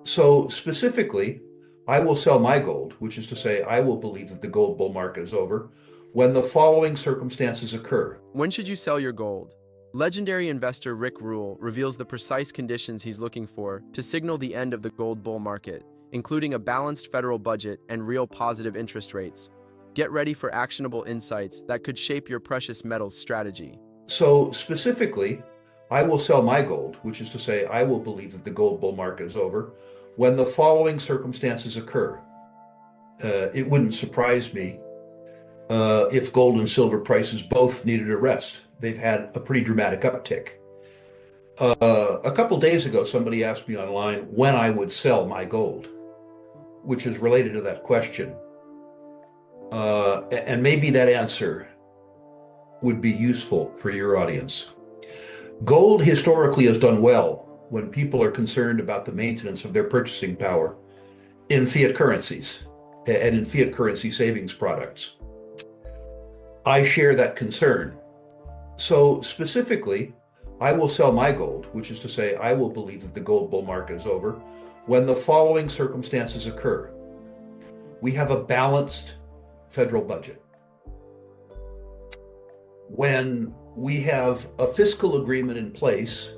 So specifically, I will sell my gold, which is to say, I will believe that the gold bull market is over when the following circumstances occur. When should you sell your gold? Legendary investor Rick Rule reveals the precise conditions he's looking for to signal the end of the gold bull market, including a balanced federal budget and real positive interest rates. Get ready for actionable insights that could shape your precious metals strategy. So specifically, I will sell my gold, which is to say, I will believe that the gold bull market is over when the following circumstances occur. It wouldn't surprise me if gold and silver prices both needed a rest. They've had a pretty dramatic uptick. A couple days ago, somebody asked me online when I would sell my gold, which is related to that question. And maybe that answer would be useful for your audience. Gold historically has done well when people are concerned about the maintenance of their purchasing power in fiat currencies and in fiat currency savings products. I share that concern. So specifically, I will sell my gold, which is to say, I will believe that the gold bull market is over when the following circumstances occur. We have a balanced federal budget. When we have a fiscal agreement in place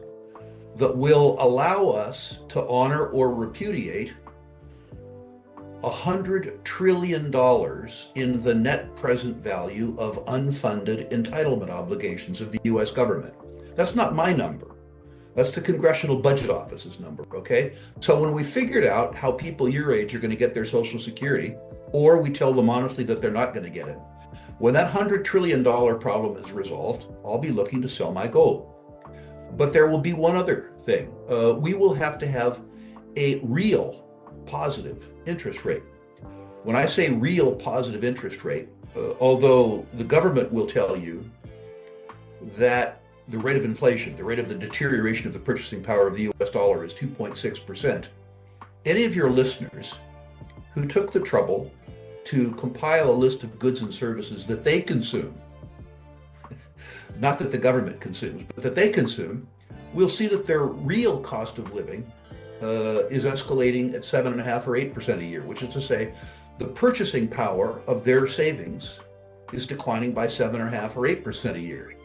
that will allow us to honor or repudiate $100 trillion in the net present value of unfunded entitlement obligations of the US government. That's not my number. That's the Congressional Budget Office's number, okay? So when we figured out how people your age are going to get their Social Security, or we tell them honestly that they're not going to get it, when that $100 trillion problem is resolved, I'll be looking to sell my gold. But there will be one other thing. We will have to have a real positive interest rate. When I say real positive interest rate, although the government will tell you that the rate of inflation, the rate of the deterioration of the purchasing power of the US dollar is 2.6%, any of your listeners who took the trouble to compile a list of goods and services that they consume, not that the government consumes, but that they consume, will see that their real cost of living is escalating at 7.5% or 8% a year, which is to say, the purchasing power of their savings is declining by 7.5% or 8% a year.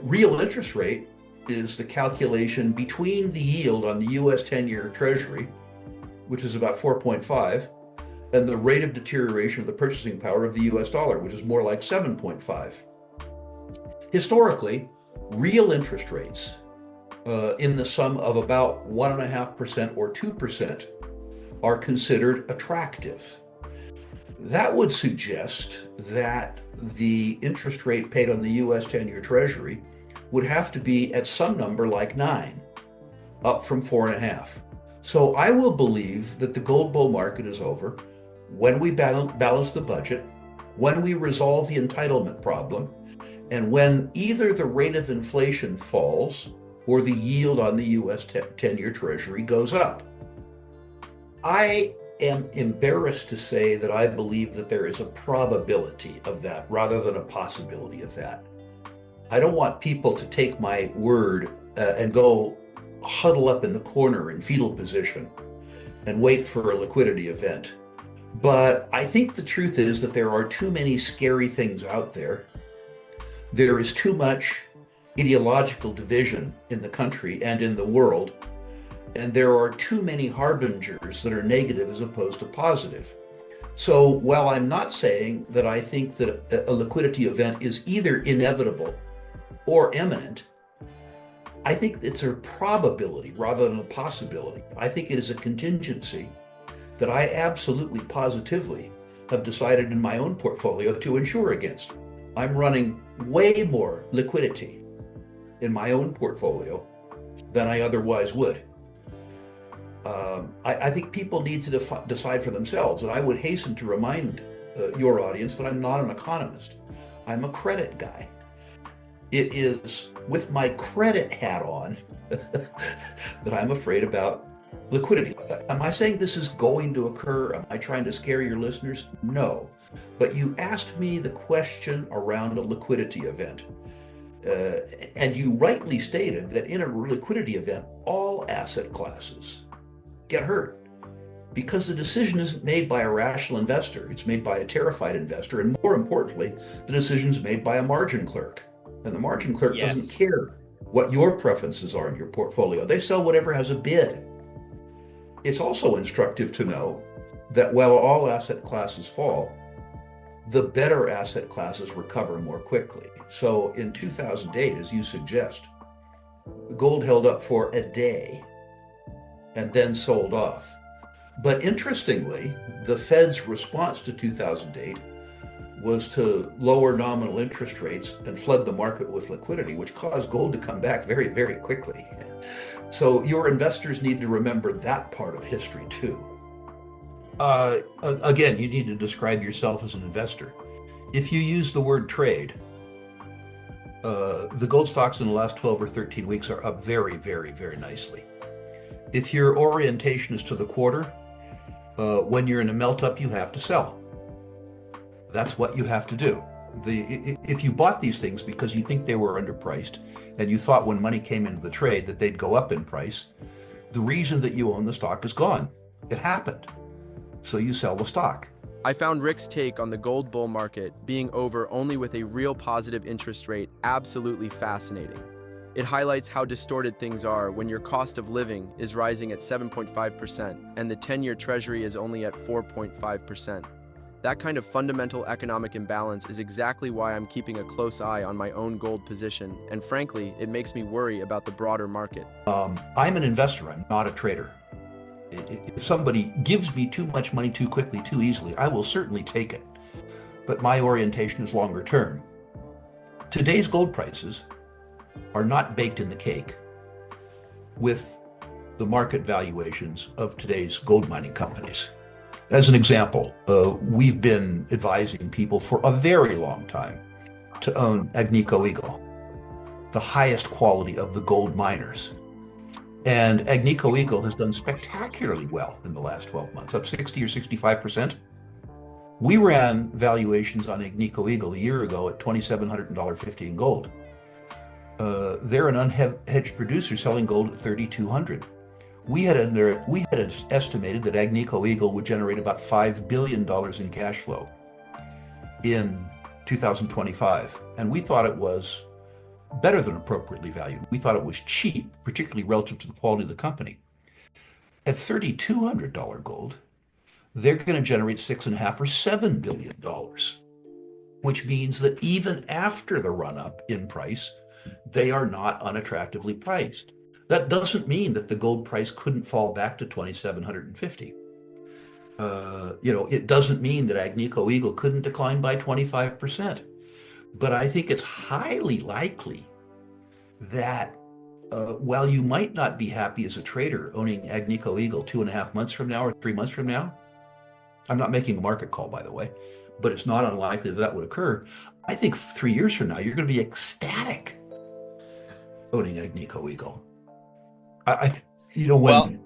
Real interest rate is the calculation between the yield on the US 10-year Treasury, which is about 4.5, and the rate of deterioration of the purchasing power of the US dollar, which is more like 7.5. Historically, real interest rates in the sum of about 1.5% or 2% are considered attractive. That would suggest that the interest rate paid on the US 10-year Treasury would have to be at some number like 9, up from 4.5. So I will believe that the gold bull market is over when we balance the budget, when we resolve the entitlement problem, and when either the rate of inflation falls or the yield on the US 10-year Treasury goes up. I am embarrassed to say that I believe that there is a probability of that rather than a possibility of that. I don't want people to take my word and go huddle up in the corner in fetal position and wait for a liquidity event. But I think the truth is that there are too many scary things out there. There is too much ideological division in the country and in the world, and there are too many harbingers that are negative as opposed to positive. So while I'm not saying that I think that a liquidity event is either inevitable or imminent, I think it's a probability rather than a possibility. I think it is a contingency that I absolutely positively have decided in my own portfolio to insure against. I'm running way more liquidity in my own portfolio than I otherwise would. I think people need to decide for themselves, and I would hasten to remind your audience that I'm not an economist. I'm a credit guy. It is with my credit hat on that I'm afraid about liquidity. Am I saying this is going to occur? Am I trying to scare your listeners? No. But you asked me the question around a liquidity event. And you rightly stated that in a liquidity event, all asset classes get hurt because the decision isn't made by a rational investor. It's made by a terrified investor. And more importantly, the decision is made by a margin clerk. And the margin clerk doesn't Yes. care what your preferences are in your portfolio. They sell whatever has a bid. It's also instructive to know that while all asset classes fall, the better asset classes recover more quickly. So in 2008, as you suggest, gold held up for a day and then sold off. But interestingly, the Fed's response to 2008 was to lower nominal interest rates and flood the market with liquidity, which caused gold to come back very, very quickly. So your investors need to remember that part of history too. Again, you need to describe yourself as an investor. If you use the word trade, the gold stocks in the last 12 or 13 weeks are up very, very, very nicely. If your orientation is to the quarter, when you're in a melt up, you have to sell. That's what you have to do. If you bought these things because you think they were underpriced and you thought when money came into the trade that they'd go up in price, the reason that you own the stock is gone. It happened. So you sell the stock. I found Rick's take on the gold bull market being over only with a real positive interest rate absolutely fascinating. It highlights how distorted things are when your cost of living is rising at 7.5% and the 10-year treasury is only at 4.5%. That kind of fundamental economic imbalance is exactly why I'm keeping a close eye on my own gold position, and frankly, it makes me worry about the broader market. I'm an investor, I'm not a trader. If somebody gives me too much money too quickly, too easily, I will certainly take it. But my orientation is longer term. Today's gold prices are not baked in the cake with the market valuations of today's gold mining companies. As an example, we've been advising people for a very long time to own Agnico Eagle, the highest quality of the gold miners. And Agnico Eagle has done spectacularly well in the last 12 months, up 60 or 65%. We ran valuations on Agnico Eagle a year ago at $2,700.50 in gold. They're an unhedged producer selling gold at $3,200. We had estimated that Agnico Eagle would generate about $5 billion in cash flow in 2025. And we thought it was better than appropriately valued. We thought it was cheap, particularly relative to the quality of the company. At $3,200 gold, they're going to generate $6.5 or $7 billion, which means that even after the run up in price, they are not unattractively priced. That doesn't mean that the gold price couldn't fall back to 2,750. It doesn't mean that Agnico Eagle couldn't decline by 25%. But I think it's highly likely that while you might not be happy as a trader owning Agnico Eagle 2.5 months from now or 3 months from now, I'm not making a market call, by the way, but it's not unlikely that would occur. I think 3 years from now, you're going to be ecstatic owning Agnico Eagle. When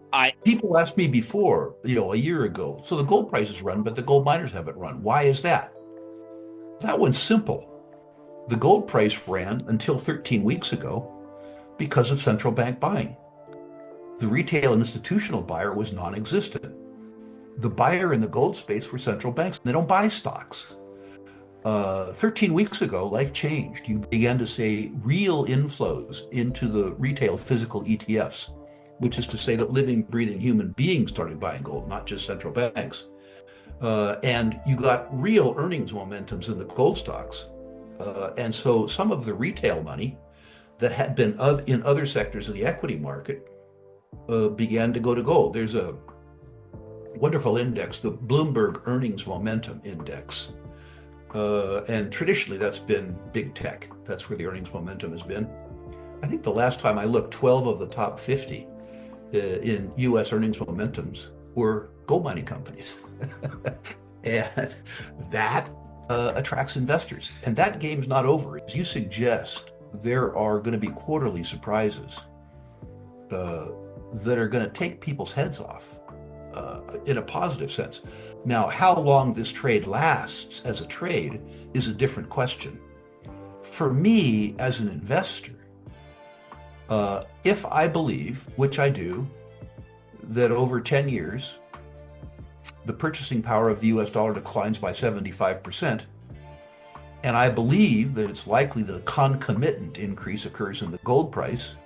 people asked me before, a year ago, so the gold prices run, but the gold miners haven't run. Why is that? That one's simple. The gold price ran until 13 weeks ago because of central bank buying. The retail and institutional buyer was non-existent. The buyer in the gold space were central banks. They don't buy stocks. 13 weeks ago, life changed. You began to see real inflows into the retail physical ETFs, which is to say that living, breathing human beings started buying gold, not just central banks. And you got real earnings momentums in the gold stocks. And so some of the retail money that had been in other sectors of the equity market began to go to gold. There's a wonderful index, the Bloomberg Earnings Momentum Index. And traditionally, that's been big tech. That's where the earnings momentum has been. I think the last time I looked, 12 of the top 50 in U.S. earnings momentums were gold mining companies. And that attracts investors. And that game's not over. As you suggest, there are going to be quarterly surprises that are going to take people's heads off in a positive sense. Now, how long this trade lasts as a trade is a different question. For me, as an investor, if I believe, which I do, that over 10 years, the purchasing power of the US dollar declines by 75%. And I believe that it's likely that a concomitant increase occurs in the gold price.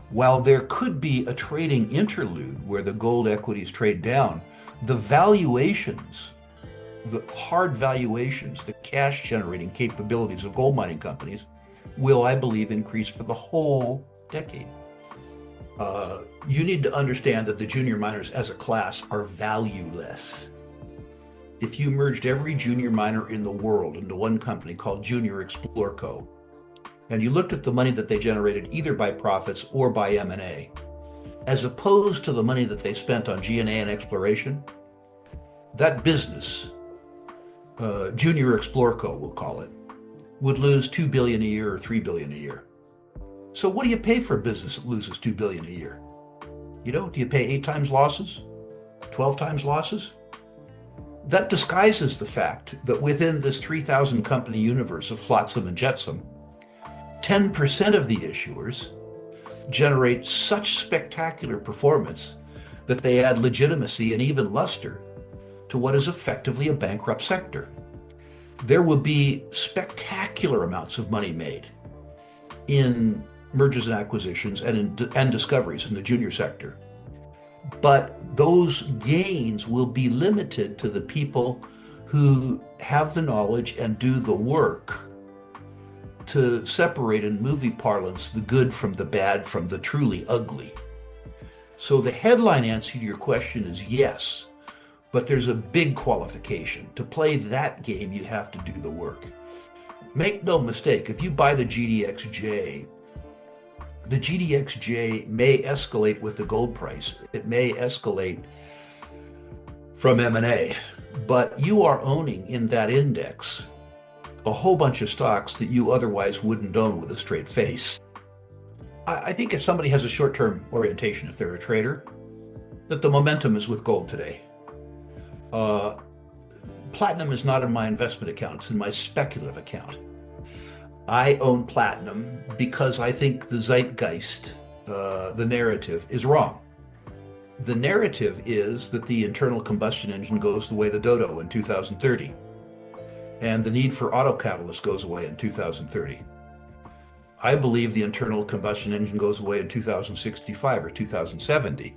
While there could be a trading interlude where the gold equities trade down, the valuations, the hard valuations, the cash generating capabilities of gold mining companies will, I believe, increase for the whole decade. You need to understand that the junior miners as a class are valueless. If you merged every junior miner in the world into one company called Junior Explorer Co., and you looked at the money that they generated either by profits or by M&A, as opposed to the money that they spent on G&A and exploration, that business, Junior Explorer Co., we'll call it, would lose $2 billion a year or $3 billion a year. So what do you pay for a business that loses $2 billion a year? Do you pay 8 times losses? 12 times losses? That disguises the fact that within this 3,000 company universe of Flotsam and Jetsam, 10% of the issuers generate such spectacular performance that they add legitimacy and even luster to what is effectively a bankrupt sector. There will be spectacular amounts of money made in mergers and acquisitions and discoveries in the junior sector. But those gains will be limited to the people who have the knowledge and do the work to separate, in movie parlance, the good from the bad from the truly ugly. So the headline answer to your question is yes, but there's a big qualification. To play that game, you have to do the work. Make no mistake, if you buy the GDXJ may escalate with the gold price. It may escalate from M&A, but you are owning in that index a whole bunch of stocks that you otherwise wouldn't own with a straight face. I think if somebody has a short-term orientation, if they're a trader, that the momentum is with gold today. Platinum is not in my investment account, it's in my speculative account. I own platinum because I think the zeitgeist, the narrative, is wrong. The narrative is that the internal combustion engine goes the way of the dodo in 2030, and the need for auto catalysts goes away in 2030. I believe the internal combustion engine goes away in 2065 or 2070.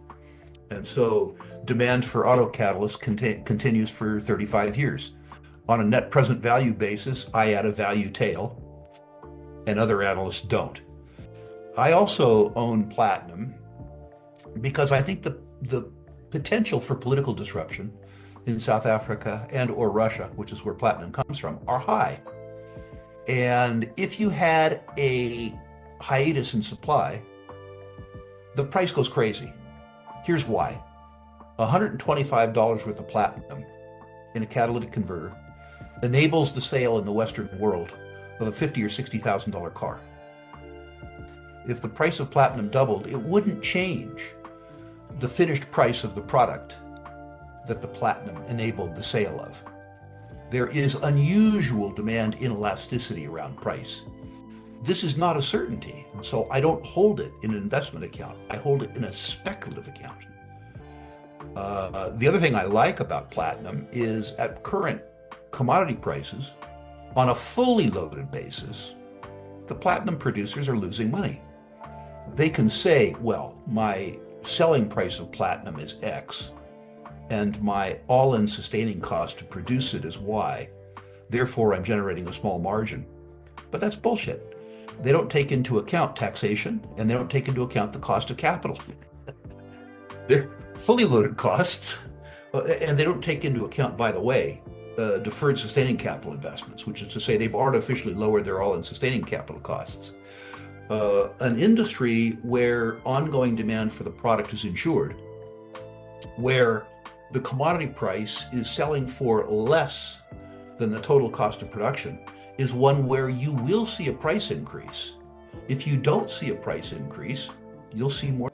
And so demand for auto catalysts continues for 35 years. On a net present value basis, I add a value tail, and other analysts don't. I also own platinum because I think the potential for political disruption in South Africa and or Russia, which is where platinum comes from, are high. And if you had a hiatus in supply, the price goes crazy. Here's why. $125 worth of platinum in a catalytic converter enables the sale in the Western world of a $50,000 or $60,000 car. If the price of platinum doubled, it wouldn't change the finished price of the product that the platinum enabled the sale of. There is unusual demand inelasticity around price. This is not a certainty, and so I don't hold it in an investment account. I hold it in a speculative account. The other thing I like about platinum is at current commodity prices, on a fully loaded basis, the platinum producers are losing money. They can say, well, my selling price of platinum is X, and my all-in sustaining cost to produce it is Y. Therefore, I'm generating a small margin. But that's bullshit. They don't take into account taxation, and they don't take into account the cost of capital. They're fully loaded costs, and they don't take into account, by the way, deferred sustaining capital investments, which is to say they've artificially lowered their all-in sustaining capital costs. An industry where ongoing demand for the product is ensured, where the commodity price is selling for less than the total cost of production, is one where you will see a price increase. If you don't see a price increase, you'll see more.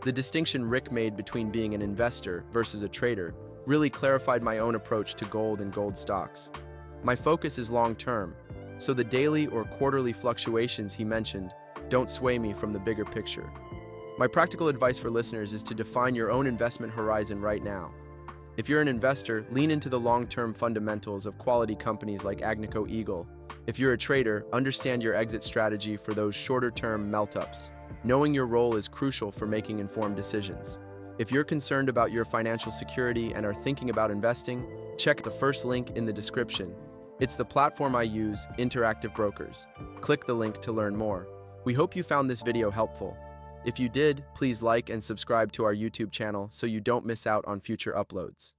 The distinction Rick made between being an investor versus a trader really clarified my own approach to gold and gold stocks. My focus is long-term, so the daily or quarterly fluctuations he mentioned don't sway me from the bigger picture. My practical advice for listeners is to define your own investment horizon right now. If you're an investor, lean into the long-term fundamentals of quality companies like Agnico Eagle. If you're a trader, understand your exit strategy for those shorter-term melt-ups. Knowing your role is crucial for making informed decisions. If you're concerned about your financial security and are thinking about investing, check the first link in the description. It's the platform I use, Interactive Brokers. Click the link to learn more. We hope you found this video helpful. If you did, please like and subscribe to our YouTube channel so you don't miss out on future uploads.